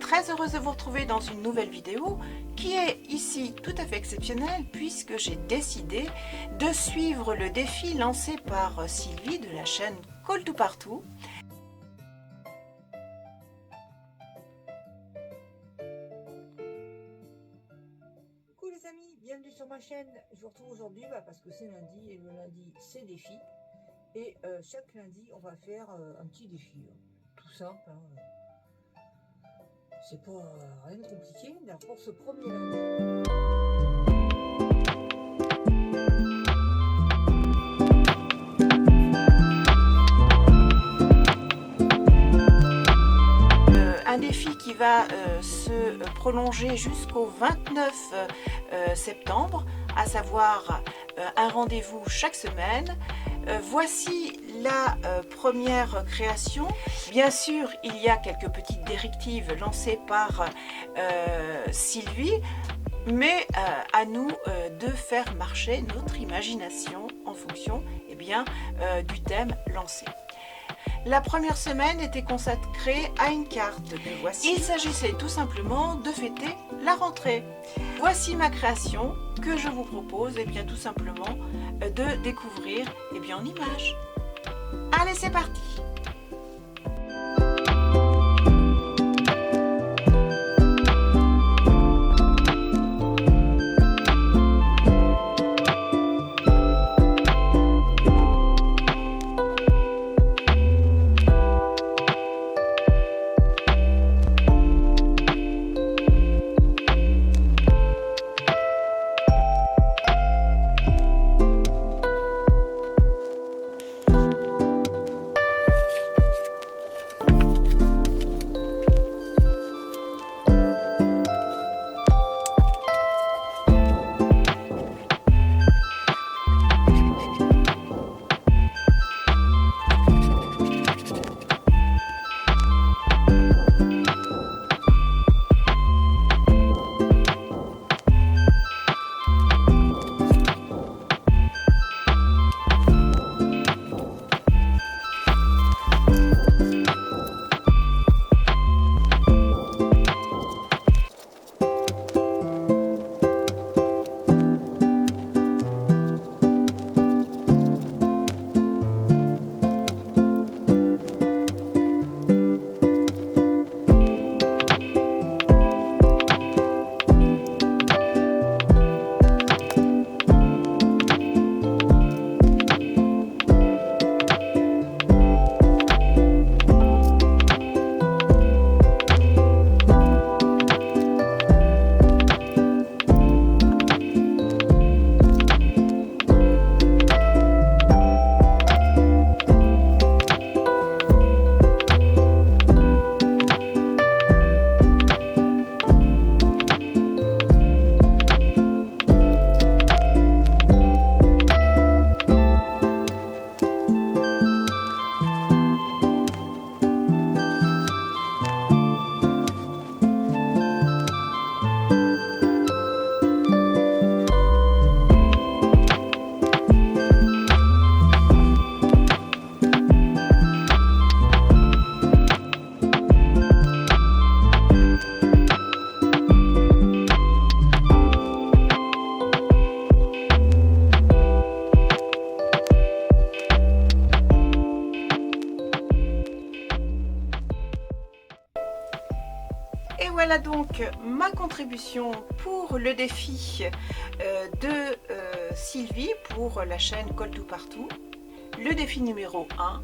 très heureuse de vous retrouver dans une nouvelle vidéo qui est ici tout à fait exceptionnelle puisque j'ai décidé de suivre le défi lancé par Sylvie de la chaîne Call to Partout. Coucou les amis, bienvenue sur ma chaîne. Je vous retrouve aujourd'hui parce que c'est lundi et le lundi c'est défi. Et chaque lundi on va faire un petit défi. Tout simple. C'est pas rien de compliqué. Alors pour ce premier lundi. Un défi qui va se prolonger jusqu'au 29 septembre, à savoir un rendez-vous chaque semaine. Voici la première création. Bien sûr, il y a quelques petites directives lancées par Sylvie, mais à nous de faire marcher notre imagination en fonction du thème lancé. La première semaine était consacrée à une carte que voici. Il s'agissait tout simplement de fêter la rentrée. Voici ma création que je vous propose tout simplement de découvrir en images. Allez, c'est parti! Et voilà donc ma contribution pour le défi de Sylvie pour la chaîne Call to Partout. Le défi numéro 1,